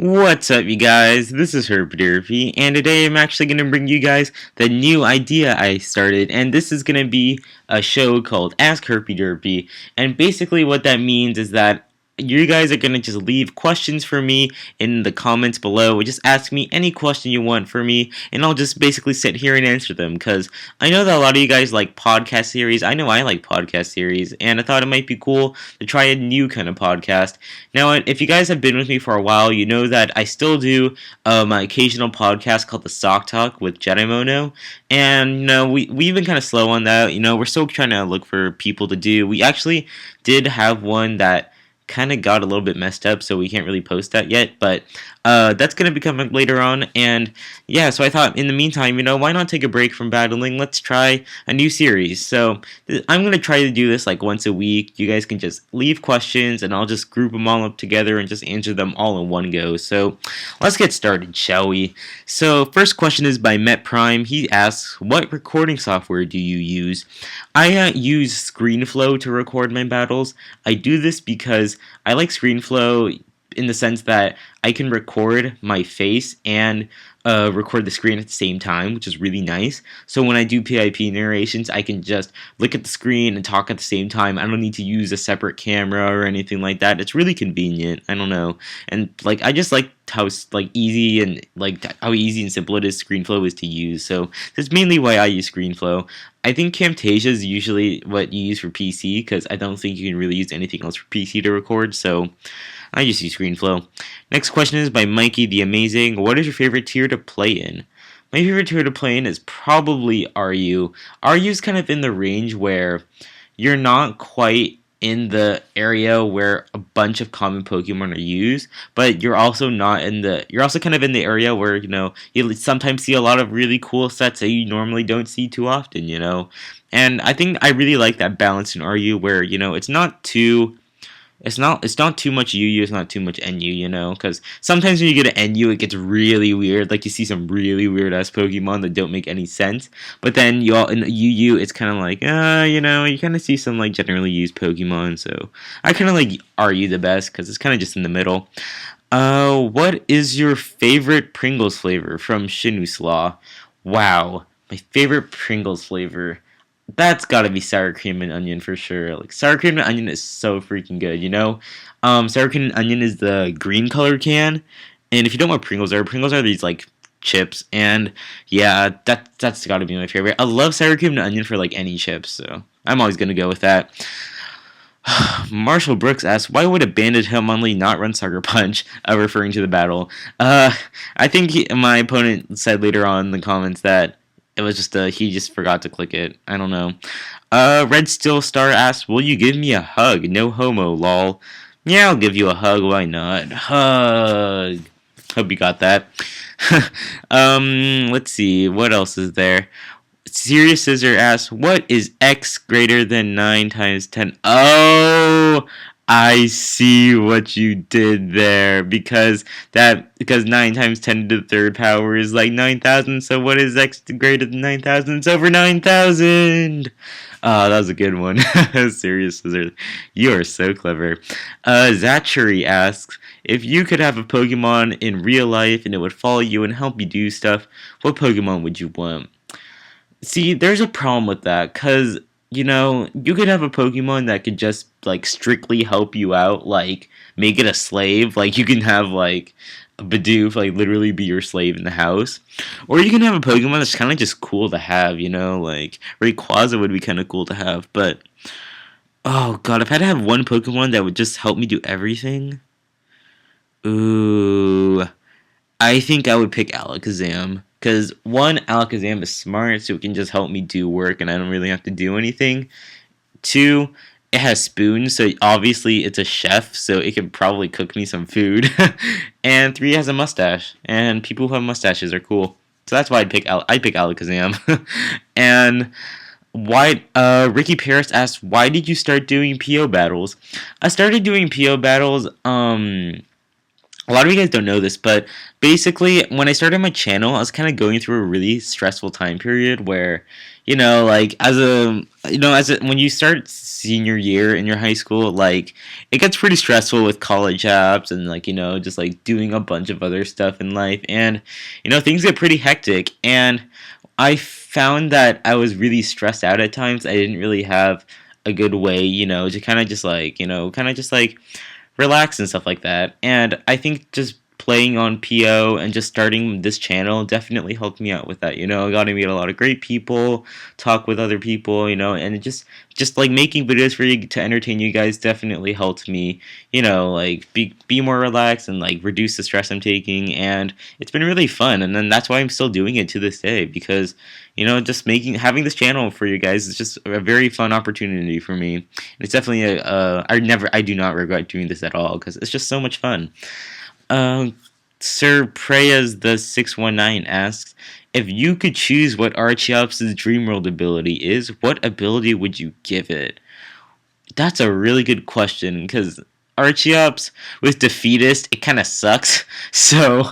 What's up, you guys? This is HerpyDerqy, and today I'm actually going to bring you guys the new idea I started, and this is going to be a show called Ask HerpyDerqy, and basically what that means is that you guys are going to just leave questions for me in the comments below. Just ask me any question you want for me, and I'll just basically sit here and answer them, because I know that a lot of you guys like podcast series. I know I like podcast series, and I thought it might be cool to try a new kind of podcast. Now, if you guys have been with me for a while, you know that I still do my occasional podcast called the Sock Talk with Jedimono, and we've been kind of slow on that. We're still trying to look for people to do. We actually did have one that kind of got a little bit messed up, so we can't really post that yet, but that's going to be coming later on. And yeah, so I thought in the meantime, why not take a break from battling? Let's try a new series. So I'm going to try to do this like once a week. You guys can just leave questions and I'll just group them all up together and just answer them all in one go. So let's get started, shall we? So first question is by Met Prime. He asks, what recording software do you use? I use ScreenFlow to record my battles. I do this because I like ScreenFlow in the sense that I can record my face and record the screen at the same time, which is really nice. So when I do PIP narrations, I can just look at the screen and talk at the same time. I don't need to use a separate camera or anything like that. It's really convenient. I don't know, and I just like how easy and how easy and simple it is. ScreenFlow is to use, so that's mainly why I use ScreenFlow. I think Camtasia is usually what you use for PC because I don't think you can really use anything else for PC to record. So I just use ScreenFlow. Next question is by Mikey the Amazing. What is your favorite tier to play in? My favorite tier to play in is probably RU. RU is kind of in the range where you're not quite in the area where a bunch of common Pokemon are used, but you're also kind of in the area where, you sometimes see a lot of really cool sets that you normally don't see too often, And I think I really like that balance in RU where, it's not too much UU, it's not too much NU, because sometimes when you get an NU, it gets really weird. Like, you see some really weird-ass Pokemon that don't make any sense. But then, in UU, it's kind of like, you kind of see some, generally used Pokemon. So, I kind of like RU the best, because it's kind of just in the middle. What is your favorite Pringles flavor? From Shinuslaw. Wow. My favorite Pringles flavor. That's gotta be sour cream and onion for sure. Like, sour cream and onion is so freaking good, Sour cream and onion is the green color can, and if you don't know what Pringles are these chips, and yeah, that's gotta be my favorite. I love sour cream and onion for any chips, so I'm always gonna go with that. Marshall Brooks asks, why would a banded Hitmonlee not run Sucker Punch, referring to the battle? I think my opponent said later on in the comments that it was just he just forgot to click it. I don't know. Red Steel Star asks, will you give me a hug? No homo, lol. Yeah, I'll give you a hug. Why not? Hug. Hope you got that. Let's see. What else is there? Serious Scissor asks, what is x greater than 9 times 10? Oh, I see what you did there, because 9 times 10 to the third power is 9,000, so what is x greater than 9,000? It's over 9,000! That was a good one. Serious Scissor. You are so clever. Zachary asks, if you could have a Pokemon in real life and it would follow you and help you do stuff, what Pokemon would you want? See, there's a problem with that, because, you could have a Pokemon that could just, strictly help you out, make it a slave. You can have, a Bidoof, literally be your slave in the house. Or you can have a Pokemon that's kind of just cool to have, Rayquaza would be kind of cool to have, but, oh god, if I had to have one Pokemon that would just help me do everything, ooh, I think I would pick Alakazam. Because, one, Alakazam is smart, so it can just help me do work, and I don't really have to do anything. 2, it has spoons, so obviously it's a chef, so it can probably cook me some food. And 3, it has a mustache, and people who have mustaches are cool. So that's why I'd pick Alakazam. And why? Ricky Paris asked, why did you start doing PO battles? I started doing PO battles, a lot of you guys don't know this, but basically, when I started my channel, I was kind of going through a really stressful time period where, like as a when you start senior year in your high school, like it gets pretty stressful with college apps and like just like doing a bunch of other stuff in life, and things get pretty hectic. And I found that I was really stressed out at times. I didn't really have a good way, to kind of just like relax and stuff like that. And I think just playing on PO and just starting this channel definitely helped me out with that. I got to meet a lot of great people, talk with other people, and it just like making videos for you to entertain you guys definitely helped me, like be more relaxed and like reduce the stress I'm taking. And it's been really fun. And then that's why I'm still doing it to this day, because just having this channel for you guys is just a very fun opportunity for me. And it's definitely I do not regret doing this at all, because it's just so much fun. Sir Preyas the 619 asks, if you could choose what Archeops' dream world ability is, what ability would you give it? That's a really good question, because Archeops with Defeatist, it kind of sucks. So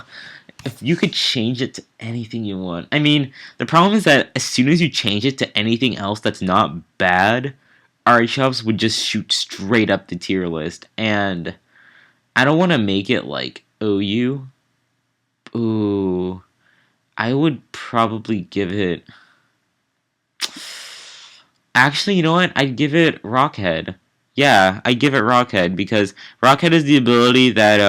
if you could change it to anything you want, I mean, the problem is that as soon as you change it to anything else that's not bad, Archeops would just shoot straight up the tier list, and I don't want to make it like OU. Ooh, I would probably give it. Actually, you know what? I'd give it Rockhead. Yeah, I'd give it Rockhead, because Rockhead is the ability that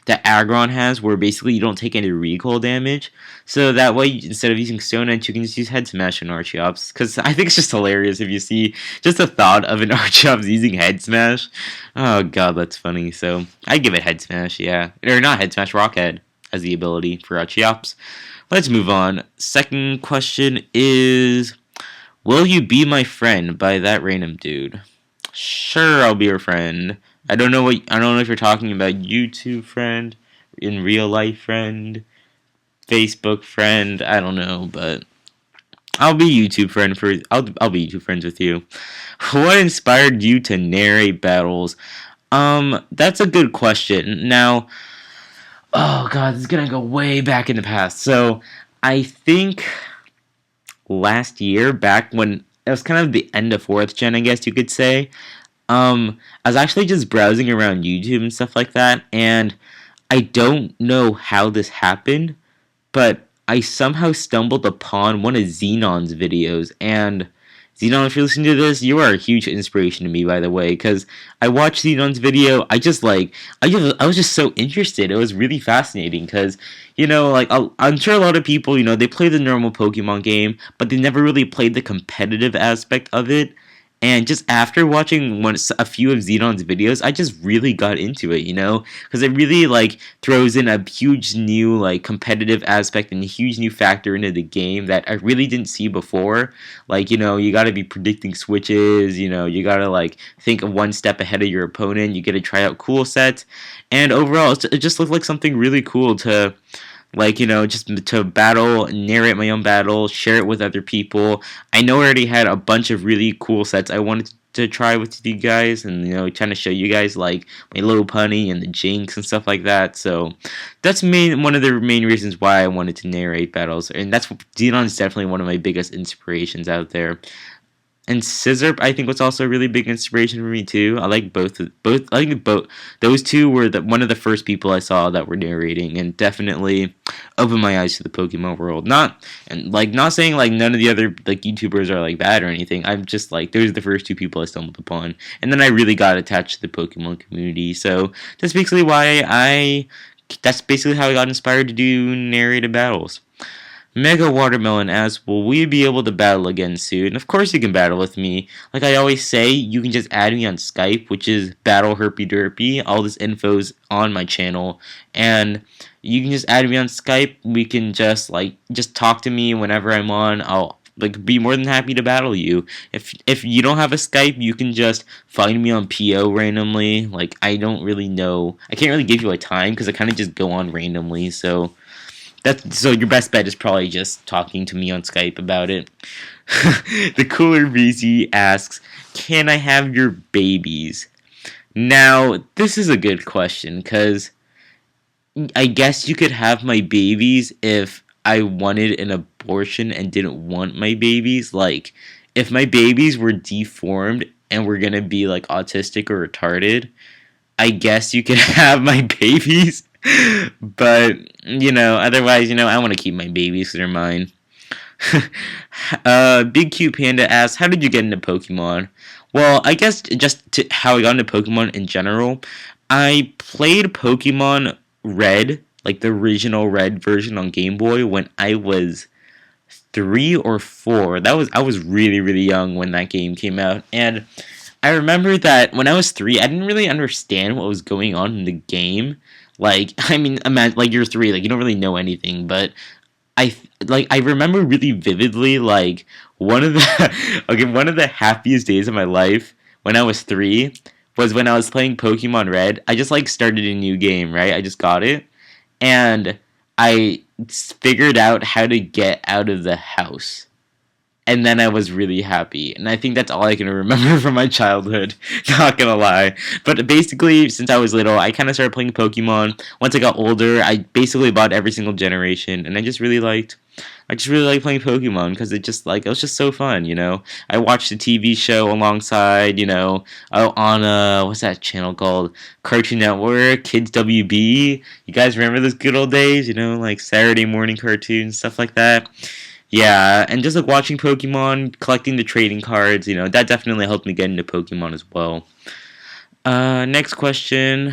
Aggron has, where basically you don't take any recoil damage. So that way, instead of using Stone Edge, you can just use Head Smash on Archeops. Because I think it's just hilarious if you see just the thought of an Archeops using Head Smash. Oh god, that's funny. So I'd give it Head Smash, yeah, or not Head Smash, Rockhead as the ability for Archeops. Let's move on. Second question is, will you be my friend by that random dude? Sure, I'll be your friend. I don't know if you're talking about YouTube friend, in real life friend, Facebook friend. I don't know, but I'll be YouTube friend for. I'll be YouTube friends with you. What inspired you to narrate battles? That's a good question. Now, oh god, this is gonna go way back in the past. So I think last year, back when it was kind of the end of 4th gen, I guess you could say. I was actually just browsing around YouTube and stuff like that, and I don't know how this happened, but I somehow stumbled upon one of Xenon's videos. And Xenon, if you're listening to this, you are a huge inspiration to me, by the way, because I watched Xenon's video. I was just so interested. It was really fascinating, because like I'm sure a lot of people, they play the normal Pokemon game, but they never really played the competitive aspect of it. And just after watching a few of Xenon's videos, I just really got into it, because it really like throws in a huge new like competitive aspect and a huge new factor into the game that I really didn't see before. Like you got to be predicting switches, you got to like think of one step ahead of your opponent. You get to try out cool sets, and overall, it just looked like something really cool to. Like, just to battle, narrate my own battle, share it with other people. I know I already had a bunch of really cool sets I wanted to try with you guys, and, trying to show you guys, like, my little punny and the Jinx and stuff like that. So, that's one of the main reasons why I wanted to narrate battles. And Xenon's definitely one of my biggest inspirations out there. And Scissor, I think, was also a really big inspiration for me too. I like both. I think both. Those two were one of the first people I saw that were narrating, and definitely opened my eyes to the Pokemon world. Not saying like none of the other like YouTubers are like bad or anything. I'm just like those are the first two people I stumbled upon, and then I really got attached to the Pokemon community. So that's basically That's basically how I got inspired to do narrated battles. Mega Watermelon asks, will we be able to battle again soon? Of course you can battle with me. Like I always say, you can just add me on Skype, which is Battle HerpyDerqy. All this info's on my channel. And you can just add me on Skype. We can just talk to me whenever I'm on. I'll be more than happy to battle you. If you don't have a Skype, you can just find me on PO randomly. Like I don't really know. I can't really give you a time because I kind of just go on randomly. So your best bet is probably just talking to me on Skype about it. The Cooler BZ asks, can I have your babies? Now, this is a good question, because I guess you could have my babies if I wanted abortion and didn't want my babies, like if my babies were deformed and were gonna be like autistic or retarded, I guess you can have my babies. But otherwise, I want to keep my babies 'cause they're mine. Big Cute Panda asks, "How did you get into Pokemon?" Well, I guess just how I got into Pokemon in general. I played Pokemon Red, like the original Red version on Game Boy, when I was 3 or 4. I was really really young when that game came out, and I remember that when I was 3, I didn't really understand what was going on in the game. Like, I mean, imagine like you're 3, like you don't really know anything, but I remember really vividly like one of the okay, one of the happiest days of my life when I was 3 was when I was playing Pokemon Red. I just like started a new game, right? I just got it, and I figured out how to get out of the house. And then I was really happy. And I think that's all I can remember from my childhood. Not gonna lie. But basically, since I was little, I kind of started playing Pokemon. Once I got older, I basically bought every single generation. And I just really liked playing Pokemon because it was just so fun, I watched the TV show alongside, on what's that channel called? Cartoon Network, Kids WB. You guys remember those good old days, like Saturday morning cartoons, stuff like that. Yeah, and just like watching Pokemon, collecting the trading cards, that definitely helped me get into Pokemon as well. Next question.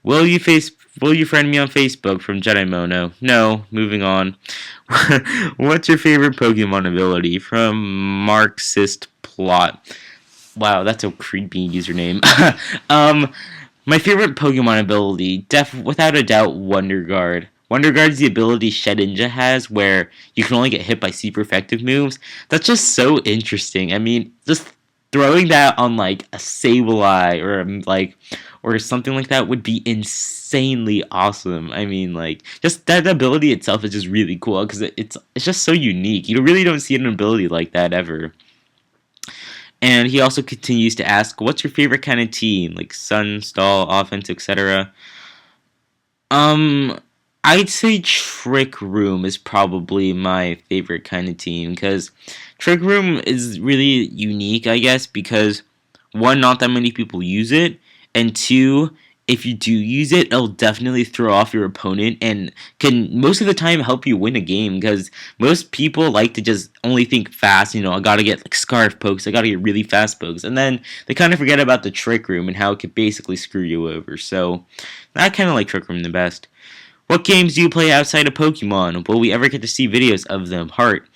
Will you friend me on Facebook from Jedi Mono? No, moving on. What's your favorite Pokemon ability? From Marxist Plot. Wow, that's a creepy username. My favorite Pokemon ability, without a doubt, Wonder Guard. Wonder Guard's the ability Shedinja has, where you can only get hit by super effective moves. That's just so interesting. I mean, just throwing that on like a Sableye or something like that would be insanely awesome. I mean, like just that ability itself is just really cool because it's just so unique. You really don't see an ability like that ever. And he also continues to ask, "What's your favorite kind of team? Like Sun, Stall, Offense, etc." I'd say Trick Room is probably my favorite kind of team because Trick Room is really unique, I guess, because one, not that many people use it, and two, if you do use it, it'll definitely throw off your opponent and can most of the time help you win a game because most people like to just only think fast, I gotta get like scarf pokes, I gotta get really fast pokes, and then they kind of forget about the Trick Room and how it could basically screw you over. So I kind of like Trick Room the best. What games do you play outside of Pokemon? Will we ever get to see videos of them? Heart.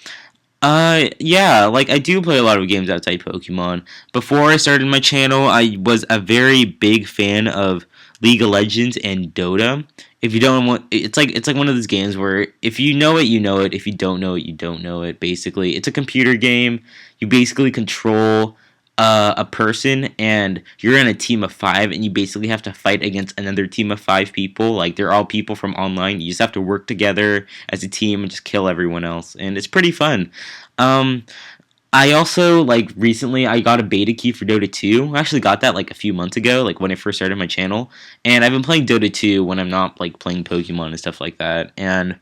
Yeah, like I do play a lot of games outside Pokemon. Before I started my channel, I was a very big fan of League of Legends and Dota. If you don't want, it's like one of those games where if you know it, you know it. If you don't know it, you don't know it. Basically, it's a computer game. You basically control a person and you're in a team of 5 and you basically have to fight against another team of 5 people. Like they're all people from online. You just have to work together as a team and just kill everyone else, and it's pretty fun. I also like recently I got a beta key for Dota 2. I actually got that like a few months ago, like when I first started my channel, and I've been playing Dota 2 when I'm not like playing Pokemon and stuff like that. And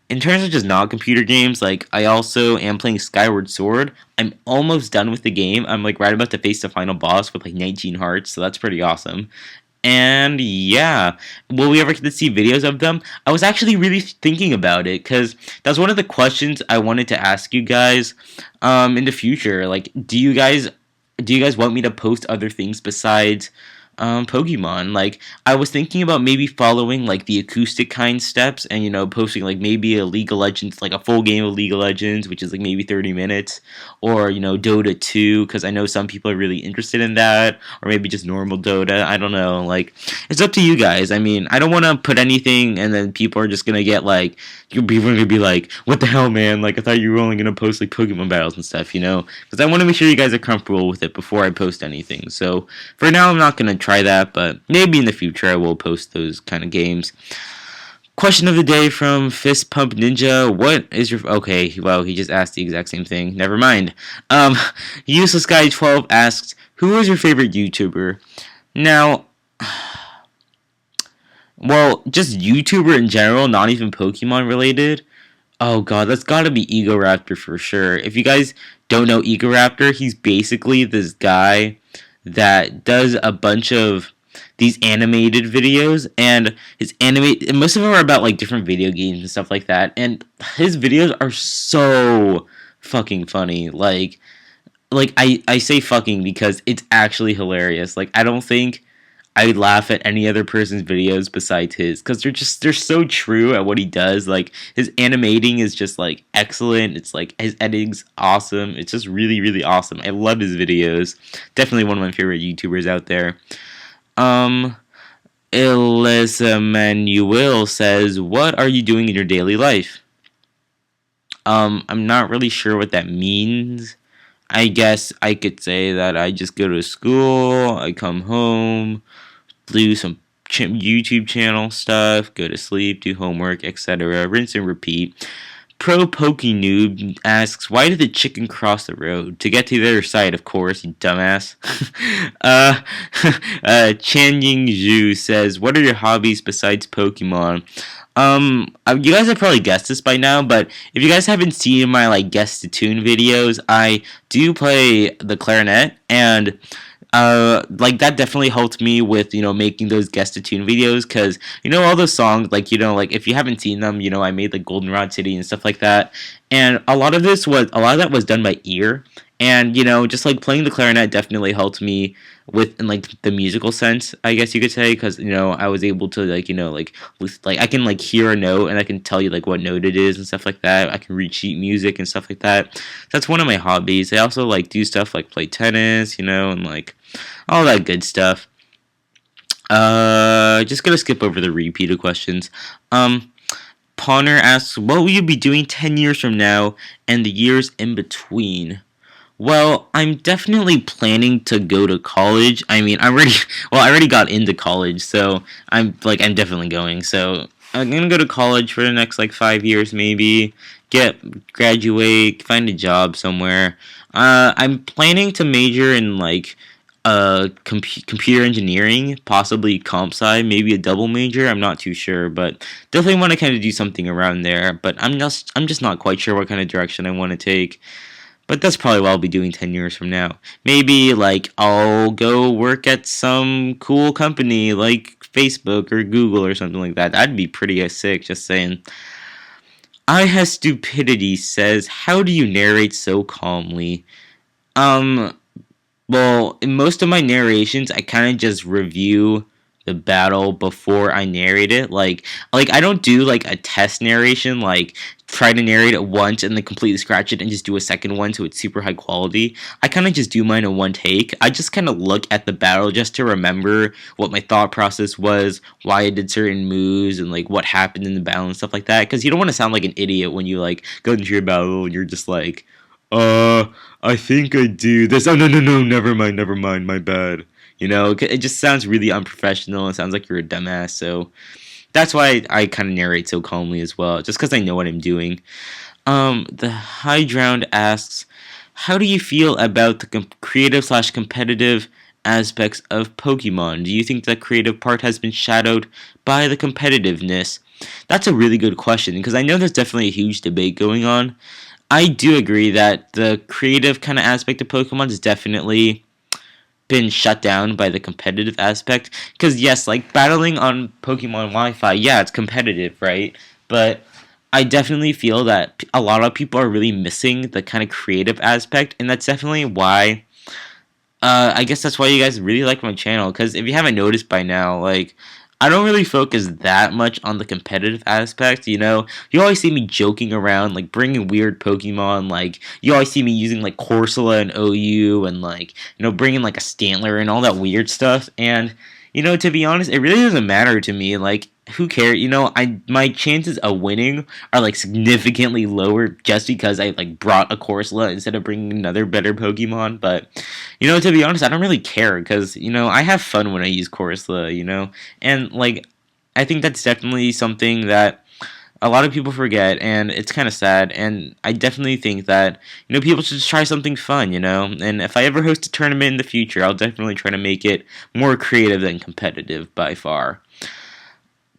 in terms of just non-computer games, like I also am playing Skyward Sword. I'm almost done with the game. I'm like right about to face the final boss with like 19 hearts, so that's pretty awesome. And yeah, will we ever get to see videos of them? I was actually really thinking about it because that's one of the questions I wanted to ask you guys in the future. Like, do you guys want me to post other things besides Pokemon? Like, I was thinking about maybe following like the acoustic kind steps and posting like maybe a League of Legends, like a full game of League of Legends, which is like maybe 30 minutes, or Dota 2 because I know some people are really interested in that, or maybe just normal Dota. I don't know. Like, it's up to you guys. I mean, I don't want to put anything and then people are just gonna get like, people are gonna be like, what the hell, man? Like, I thought you were only gonna post like Pokemon battles and stuff, because I want to make sure you guys are comfortable with it before I post anything. So for now, I'm not gonna try that, but maybe in the future I will post those kind of games. Question of the day from Fist Pump Ninja. What is your... Okay, well, he just asked the exact same thing. Never mind. Useless Guy 12 asks, who is your favorite YouTuber? Now, well, just YouTuber in general, not even Pokemon related. Oh god, that's gotta be Egoraptor for sure. If you guys don't know Egoraptor, he's basically this guy that does a bunch of these animated videos, and most of them are about like different video games and stuff like that. And his videos are so fucking funny. I say fucking because it's actually hilarious. Like I don't think I would laugh at any other person's videos besides his because they're so true at what he does. Like his animating is just like excellent. It's like his editing's awesome. It's just really really awesome. I love his videos. Definitely one of my favorite YouTubers out there. Um, Elisa Manuel says, "What are you doing in your daily life?" I'm not really sure what that means. I guess I could say that I just go to school, I come home, do some YouTube channel stuff, go to sleep, do homework, etc. Rinse and repeat. Pro Pokey Noob asks, "Why did the chicken cross the road? To get to the other side, of course, you dumbass." uh, Chan Ying Zhu says, "What are your hobbies besides Pokemon?" You guys have probably guessed this by now, but if you guys haven't seen my like guest to tune videos, I do play the clarinet, and like that definitely helped me with making those guest to tune videos because all those songs like if you haven't seen them I made like Goldenrod City and stuff like that, and a lot of that was done by ear, and just like playing the clarinet definitely helped me with in like the musical sense, I guess you could say, because I was able to like I can like hear a note and I can tell you like what note it is and stuff like that. I can read sheet music and stuff like that. That's one of my hobbies. I also like do stuff like play tennis, and like all that good stuff. Just gonna skip over the repeated questions. Pawner asks, "What will you be doing 10 years from now and the years in between?" Well, I'm definitely planning to go to college. I mean, I already got into college, so I'm definitely going. So I'm gonna go to college for the next like 5 years, maybe graduate, find a job somewhere. I'm planning to major in like computer engineering, possibly comp sci, maybe a double major. I'm not too sure, but definitely want to kind of do something around there. But I'm just not quite sure what kind of direction I want to take. But that's probably what I'll be doing 10 years from now. Maybe, like, I'll go work at some cool company like Facebook or Google or something like that. That'd be pretty sick, just saying. I Has Stupidity says, "How do you narrate so calmly?" Um, well, in most of my narrations, I kind of just review the battle before I narrate it. Like I don't do like a test narration, like try to narrate it once and then completely scratch it and just do a second one so it's super high quality. I kind of just do mine in one take. I just kind of look at the battle just to remember what my thought process was, why I did certain moves, and like what happened in the battle and stuff like that. Because you don't want to sound like an idiot when you like go into your battle and you're just like, I think I do this. Oh, no, no, no, never mind, my bad. It just sounds really unprofessional. It sounds like you're a dumbass. So that's why I kind of narrate so calmly as well, just because I know what I'm doing. The High Drowned asks, "How do you feel about the creative slash competitive aspects of Pokemon? Do you think the creative part has been shadowed by the competitiveness?" That's a really good question because I know there's definitely a huge debate going on. I do agree that the creative kind of aspect of Pokemon has definitely been shut down by the competitive aspect. Because yes, like battling on Pokemon Wi-Fi, yeah, it's competitive, right? But I definitely feel that a lot of people are really missing the kind of creative aspect, and that's definitely why. I guess that's why you guys really like my channel. Because if you haven't noticed by now, like I don't really focus that much on the competitive aspect, You always see me joking around, like, bringing weird Pokemon, like, you always see me using, like, Corsola and OU, and, like, bringing, like, a Stantler and all that weird stuff, and, to be honest, it really doesn't matter to me, like, who cares, my chances of winning are, like, significantly lower just because I, like, brought a Corsola instead of bringing another better Pokemon, but, to be honest, I don't really care, because, I have fun when I use Corsola, and, like, I think that's definitely something that a lot of people forget, and it's kind of sad, and I definitely think that, people should just try something fun, and if I ever host a tournament in the future, I'll definitely try to make it more creative than competitive by far.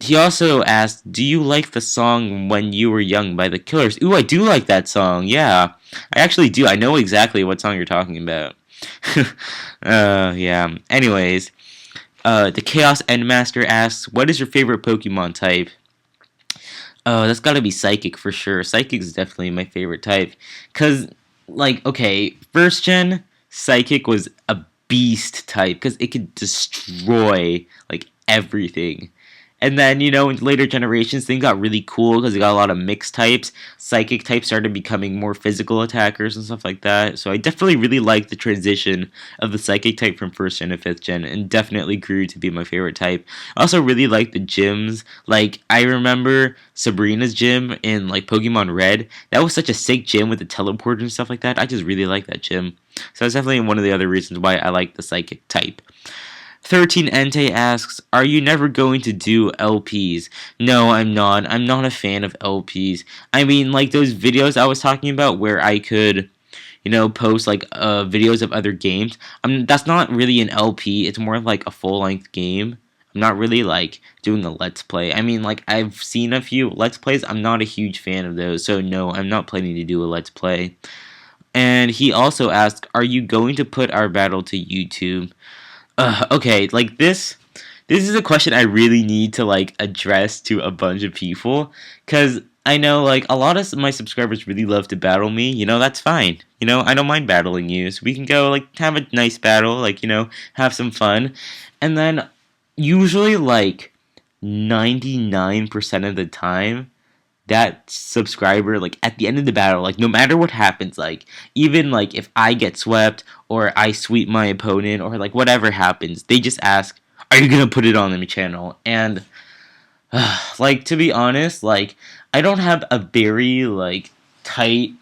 He also asked, "Do you like the song When You Were Young by the Killers?" Ooh, I do like that song. Yeah, I actually do. I know exactly what song you're talking about. Yeah. Anyways, the Chaos Endmaster asks, "What is your favorite Pokemon type?" Oh, that's gotta be Psychic for sure. Psychic is definitely my favorite type. Cause, like, okay, first gen Psychic was a beast type because it could destroy like everything. And then, in later generations, things got really cool because it got a lot of mixed types. Psychic types started becoming more physical attackers and stuff like that. So I definitely really like the transition of the Psychic type from 1st gen to 5th gen and definitely grew to be my favorite type. I also really like the gyms. Like, I remember Sabrina's gym in, like, Pokemon Red. That was such a sick gym with the teleport and stuff like that. I just really like that gym. So that's definitely one of the other reasons why I like the Psychic type. 13 Entei asks, "Are you never going to do LPs?" No, I'm not. I'm not a fan of LPs. I mean, like those videos I was talking about where I could, post like videos of other games. That's not really an LP. It's more like a full-length game. I'm not really like doing a let's play. I mean, like I've seen a few let's plays. I'm not a huge fan of those. So no, I'm not planning to do a let's play. And he also asked, "Are you going to put our battle to YouTube?" Okay, like this is a question I really need to like address to a bunch of people cuz I know like a lot of my subscribers really love to battle me. That's fine. I don't mind battling you. So we can go like have a nice battle, like, have some fun. And then usually like 99% of the time that subscriber, like at the end of the battle, like no matter what happens, like even like if I get swept or I sweep my opponent or like whatever happens, they just ask, "Are you gonna put it on the channel?" And like, to be honest, like I don't have a very like tight,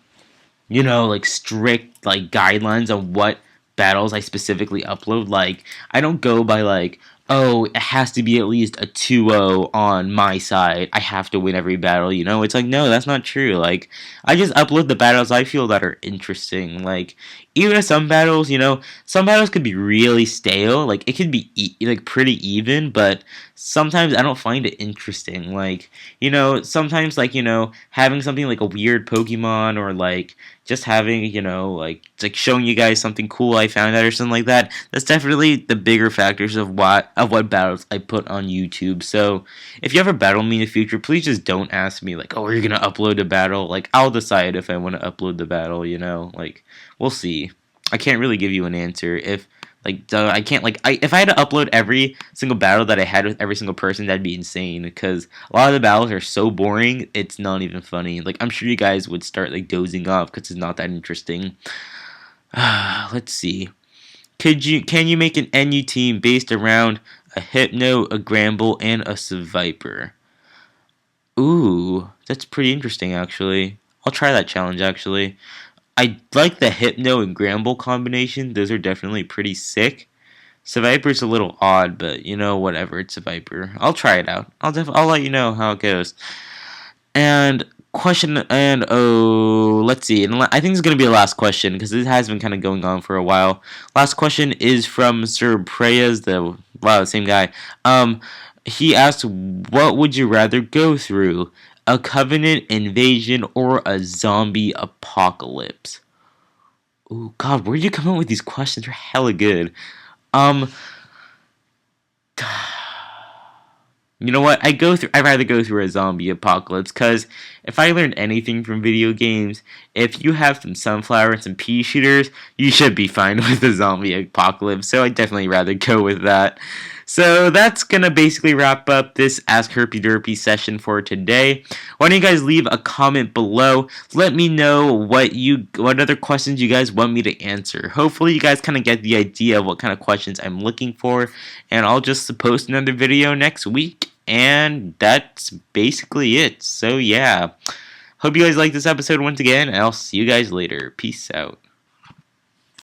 like strict like guidelines on what battles I specifically upload. Like I don't go by like, "Oh, it has to be at least a 2-0 on my side. I have to win every battle." It's like, no, that's not true. Like I just upload the battles I feel that are interesting. Like even if some battles could be really stale. Like it could be like pretty even, but sometimes I don't find it interesting. Like, sometimes like, having something like a weird Pokemon or like just having, like it's like showing you guys something cool I found out or something like that. That's definitely the bigger factors of what battles I put on YouTube. So if you ever battle me in the future, please just don't ask me like, "Oh, are you gonna upload a battle?" Like I'll decide if I want to upload the battle. Like we'll see. I can't really give you an answer if like I can't like if I had to upload every single battle that I had with every single person, that'd be insane because a lot of the battles are so boring, it's not even funny. Like I'm sure you guys would start like dozing off because it's not that interesting. Let's see. Can you make an NU team based around a Hypno, a Gramble, and a Seviper? Ooh, that's pretty interesting actually. I'll try that challenge actually. I like the Hypno and Gramble combination. Those are definitely pretty sick. Viper's a little odd, but whatever. It's a Viper. I'll try it out. I'll let you know how it goes. And let's see. And I think it's gonna be the last question because this has been kind of going on for a while. Last question is from Sir Preyas, the same guy. He asked, "What would you rather go through? A Covenant invasion or a zombie apocalypse?" Oh God, where did you come up with these questions? They're hella good. Um, You know what? I'd rather go through a zombie apocalypse because if I learned anything from video games, if you have some sunflower and some pea shooters, you should be fine with the zombie apocalypse. So I'd definitely rather go with that. So that's gonna basically wrap up this Ask HerpyDerqy session for today. Why don't you guys leave a comment below? Let me know what other questions you guys want me to answer. Hopefully you guys kind of get the idea of what kind of questions I'm looking for, and I'll just post another video next week. And that's basically it. So yeah. Hope you guys liked this episode once again, and I'll see you guys later. Peace out.